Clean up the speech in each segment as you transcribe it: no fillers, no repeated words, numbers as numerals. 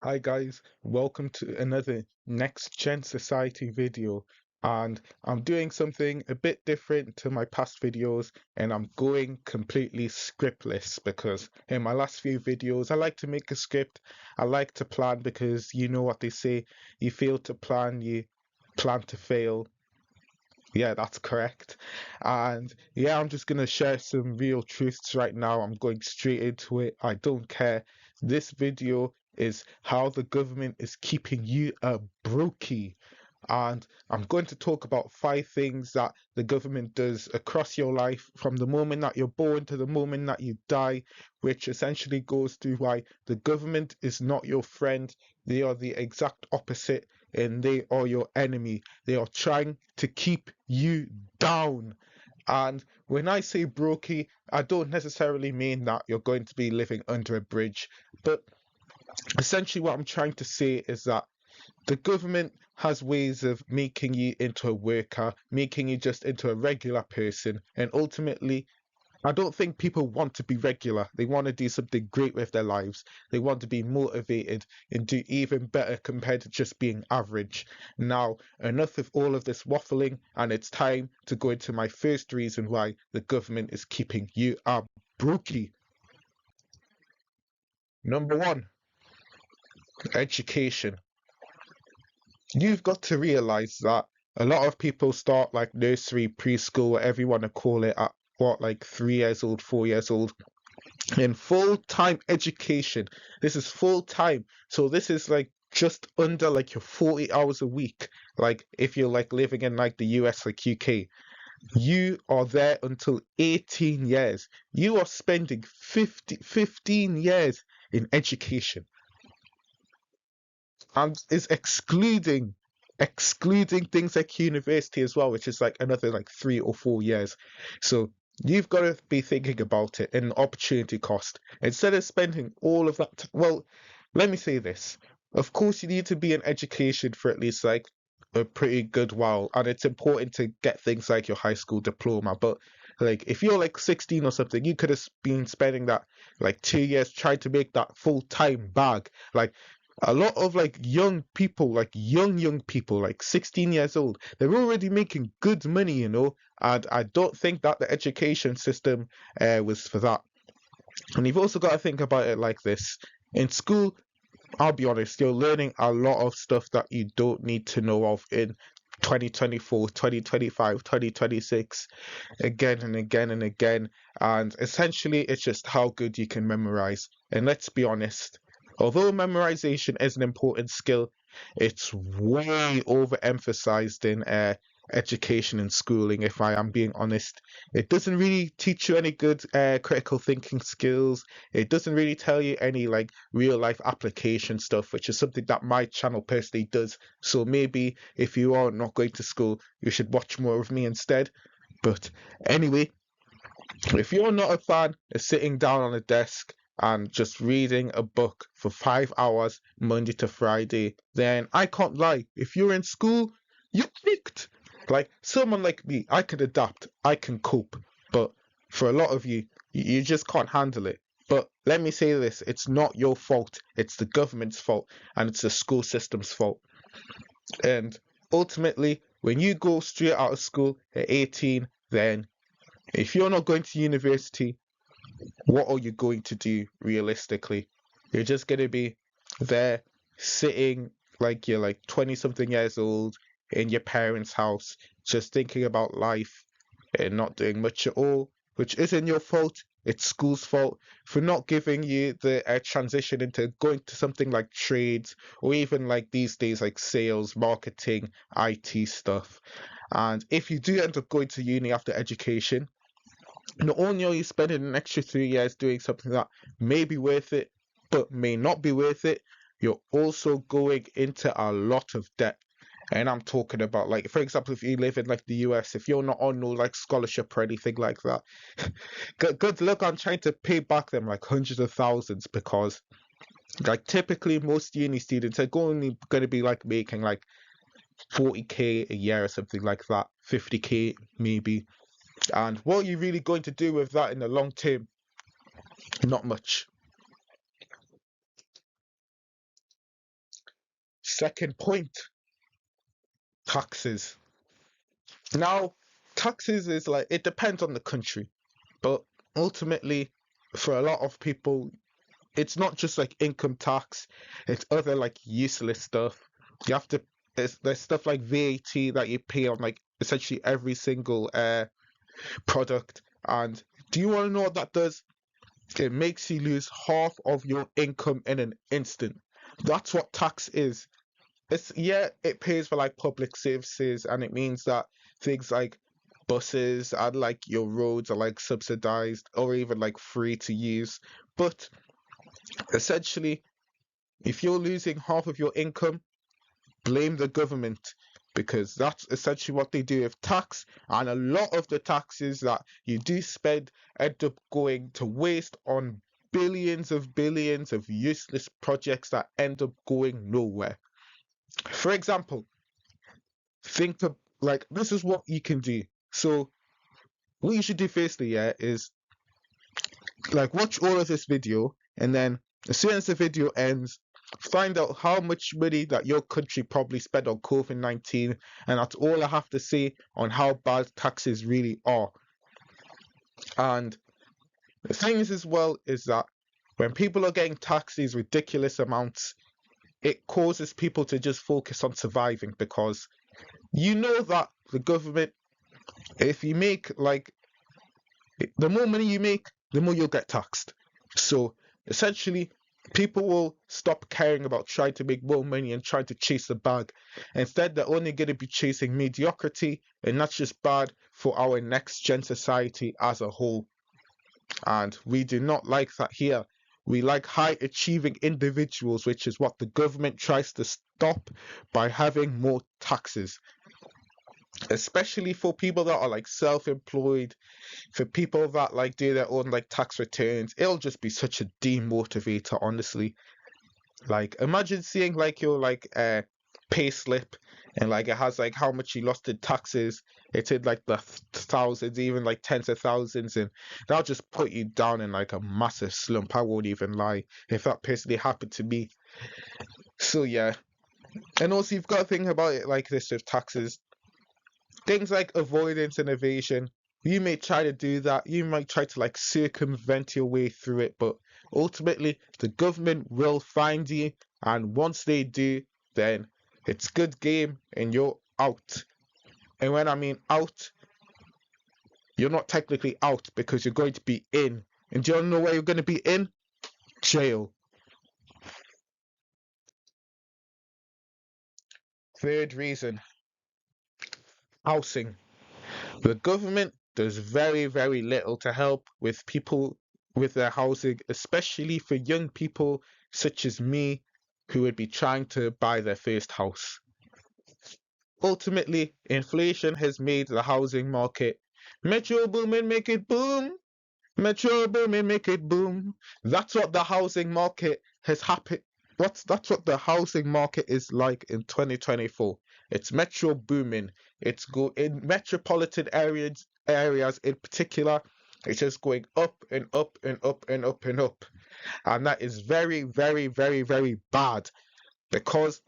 Hi guys, welcome to another Next Gen Society video. And I'm doing something a bit different to my past videos, and I'm going completely scriptless because in my last few videos I like to make a script. I like to plan because you know what they say, you fail to plan, you plan to fail. Yeah, that's correct. And yeah, I'm just gonna share some real truths right now. I'm going straight into it. I don't care. This video is how the government is keeping you a brokey. And I'm going to talk about 5 things that the government does across your life from the moment that you're born to the moment that you die, which essentially goes through why the government is not your friend. They are the exact opposite and they are your enemy. They are trying to keep you down. And when I say brokey, I don't necessarily mean that you're going to be living under a bridge, but essentially what I'm trying to say is that the government has ways of making you into a worker, making you just into a regular person, and ultimately, I don't think people want to be regular. They want to do something great with their lives. They want to be motivated and do even better compared to just being average. Now, enough of all of this waffling, and it's time to go into my first reason why the government is keeping you a brookie. Number one, education. You've got to realize that a lot of people start like nursery, preschool, whatever you want to call it, at what, like 3 years old, 4 years old, in full-time education. This is full time. So this is like just under like your 40 hours a week. Like if you're like living in like the US, like UK, you are there until 18 years. You are spending 15 years in education and is excluding things like university as well, which is like another like 3 or 4 years. So you've got to be thinking about it in opportunity cost instead of spending all of that. Well, let me say this. Of course, you need to be in education for at least like a pretty good while, and it's important to get things like your high school diploma. But like, if you're like 16 or something, you could have been spending that like 2 years trying to make that full time bag. Like, a lot of like young people, like young people, like 16 years old, they're already making good money, and I don't think that the education system was for that. And you've also got to think about it like this. In school, I'll be honest, you're learning a lot of stuff that you don't need to know of in 2024, 2025, 2026, again and again and again. And essentially, it's just how good you can memorize. And let's be honest, although memorization is an important skill, it's way overemphasized in education and schooling, if I am being honest. It doesn't really teach you any good critical thinking skills. It doesn't really tell you any like real life application stuff, which is something that my channel personally does. So maybe if you are not going to school, you should watch more of me instead. But anyway, if you're not a fan of sitting down on a desk and just reading a book for 5 hours Monday to Friday, then I can't lie. If you're in school, you're picked. Like someone like me, I can adapt, I can cope. But for a lot of you, you just can't handle it. But let me say this, it's not your fault. It's the government's fault and it's the school system's fault. And ultimately, when you go straight out of school at 18, then if you're not going to university, what are you going to do realistically? You're just going to be there sitting like you're like 20 something years old in your parents' house, just thinking about life and not doing much at all, which isn't your fault. It's school's fault for not giving you the transition into going to something like trades or even like these days, like sales, marketing, IT stuff. And if you do end up going to uni after education, not only are you spending an extra 3 years doing something that may be worth it, but may not be worth it, you're also going into a lot of debt. And I'm talking about, like, for example, if you live in like the US, if you're not on no like scholarship or anything like that, good luck on trying to pay back them like hundreds of thousands because, like, typically most uni students are only going to be like making like 40K a year or something like that, 50K maybe. And what are you really going to do with that in the long term? Not much. second point, taxes. Now, taxes is like, it depends on the country, but ultimately, for a lot of people, it's not just like income tax, it's other like useless stuff. You have to, there's stuff like VAT that you pay on like essentially every single product. And do you want to know what that does? It makes you lose half of your income in an instant. That's what tax is. It's, yeah, it pays for like public services, and it means that things like buses and like your roads are like subsidized or even like free to use. But essentially, if you're losing half of your income, blame the government, because that's essentially what they do with tax. And a lot of the taxes that you do spend end up going to waste on billions of useless projects that end up going nowhere. For example, think of like, this is what you can do. So what you should do firstly, yeah, is like watch all of this video, and then as soon as the video ends, find out how much money that your country probably spent on COVID-19, and that's all I have to say on how bad taxes really are. And the thing is as well is that when people are getting taxed these ridiculous amounts, it causes people to just focus on surviving, because you know that the government, if you make like, the more money you make, the more you'll get taxed. So essentially, people will stop caring about trying to make more money and trying to chase the bag. Instead, they're only going to be chasing mediocrity, and that's just bad for our next gen society as a whole. And we do not like that here. We like high achieving individuals, which is what the government tries to stop by having more taxes. Especially for people that are like self-employed, for people that like do their own like tax returns, it'll just be such a demotivator, honestly. Like, imagine seeing like your like pay slip, and like it has like how much you lost in taxes. It's in like the thousands, even like tens of thousands, and that'll just put you down in like a massive slump. I won't even lie, if that personally happened to me. So yeah. And also, you've got to think about it like this with taxes. Things like avoidance and evasion, you may try to do that, you might try to like circumvent your way through it, but ultimately the government will find you, and once they do, then it's good game and you're out. And when I mean out, you're not technically out, because you're going to be in. And do you know where you're going to be in? Jail. Third reason, housing. The government does very little to help with people with their housing, especially for young people such as me who would be trying to buy their first house. Ultimately, inflation has made the housing market Metro Boomin, make it boom. Metro Boomin, make it boom. That's what the housing market has happened. That's what the housing market is like in 2024. It's metro booming. It's go in metropolitan areas in particular. It's just going up and up and up and up and up. And that is very bad, because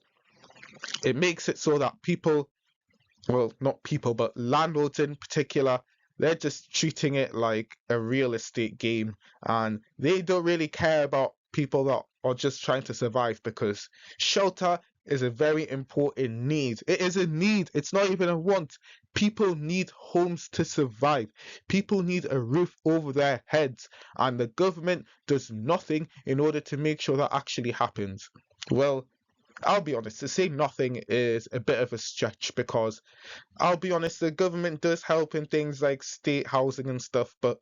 it makes it so that people, well, not people, but landlords in particular, they're just treating it like a real estate game, and they don't really care about people that are just trying to survive, because shelter is a very important need. It is a need, it's not even a want. People need homes to survive. People need a roof over their heads, and the government does nothing in order to make sure that actually happens. Well, I'll be honest, to say nothing is a bit of a stretch, because I'll be honest, the government does help in things like state housing and stuff, but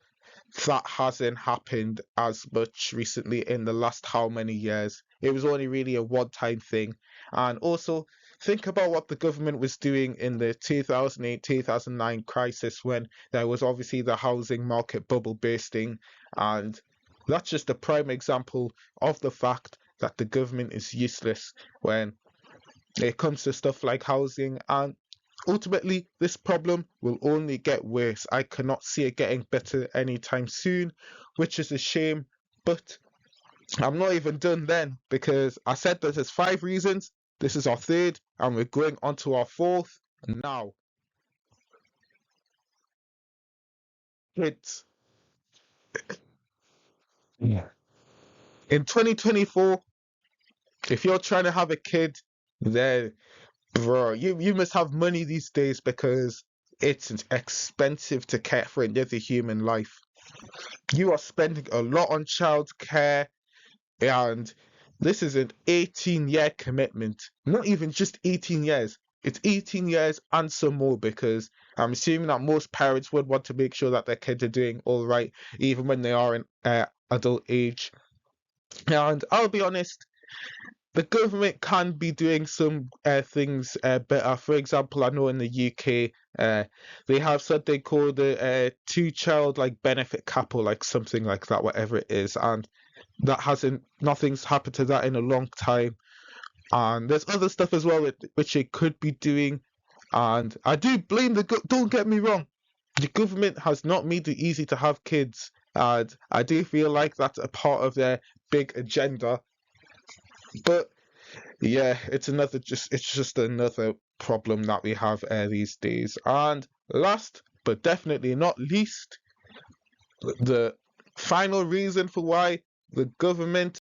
that hasn't happened as much recently in the last how many years. It was only really a one-time thing. And also, think about what the government was doing in the 2008 2009 crisis, when there was obviously the housing market bubble bursting. And that's just a prime example of the fact that the government is useless when it comes to stuff like housing. And ultimately, this problem will only get worse. I cannot see it getting better anytime soon, which is a shame. But I'm not even done then, because I said that there's 5 reasons. This is our third, and we're going on to our fourth now. Kids. Yeah. In 2024, if you're trying to have a kid, then bro, you must have money these days because it's expensive to care for another human life. You are spending a lot on childcare, and this is an 18-year commitment. Not even just 18 years. It's 18 years and some more because I'm assuming that most parents would want to make sure that their kids are doing all right, even when they are in adult age. And I'll be honest, the government can be doing some things better. For example, I know in the UK, they have something called the two-child like benefit cap or like something like that, whatever it is, and that hasn't nothing's happened to that in a long time. And there's other stuff as well which it could be doing. And I do blame don't get me wrong, the government has not made it easy to have kids, and I do feel like that's a part of their big agenda. But yeah, it's just another problem that we have these days. And last but definitely not least, the final reason for why the government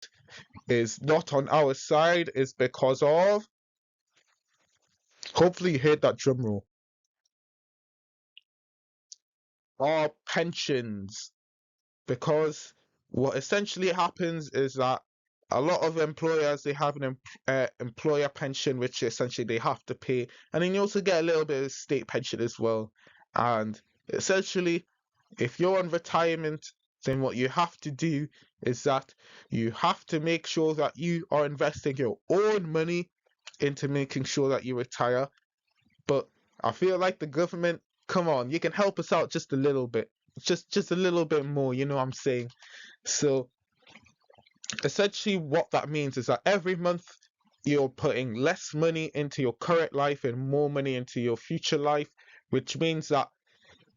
is not on our side is because of, hopefully you heard that drum roll, our pensions. Because what essentially happens is that a lot of employers, they have an employer pension which essentially they have to pay, and then you also get a little bit of state pension as well. And essentially, if you're on retirement, then what you have to do is that you have to make sure that you are investing your own money into making sure that you retire. But I feel like the government, come on, you can help us out just a little bit. Just a little bit more, you know what I'm saying? So essentially what that means is that every month you're putting less money into your current life and more money into your future life, which means that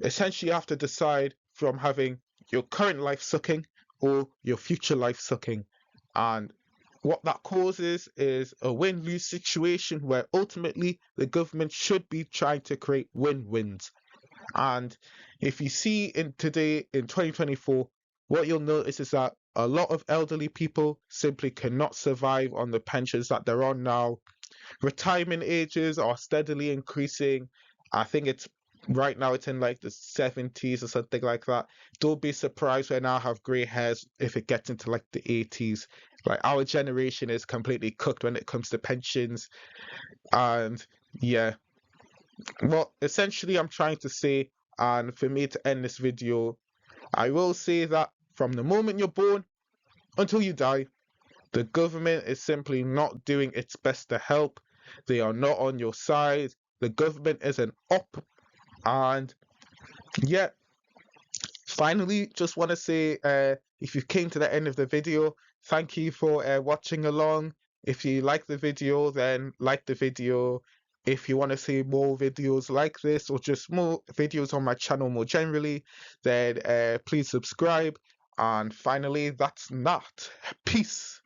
essentially you have to decide from having your current life sucking or your future life sucking. And what that causes is a win-lose situation where ultimately the government should be trying to create win-wins. And if you see in today in 2024, what you'll notice is that a lot of elderly people simply cannot survive on the pensions that they're on now. Retirement ages are steadily increasing. I think it's right now it's in like the 70s or something like that. Don't be surprised when I have grey hairs if it gets into like the 80s. Like our generation is completely cooked when it comes to pensions. And yeah, what essentially I'm trying to say, and for me to end this video, I will say that from the moment you're born until you die, the government is simply not doing its best to help. They are not on your side. The government is an op. And yeah, finally, just want to say if you came to the end of the video, thank you for watching along. If you like the video, then like the video. If you want to see more videos like this or just more videos on my channel more generally, then please subscribe. And finally, that's that. Peace.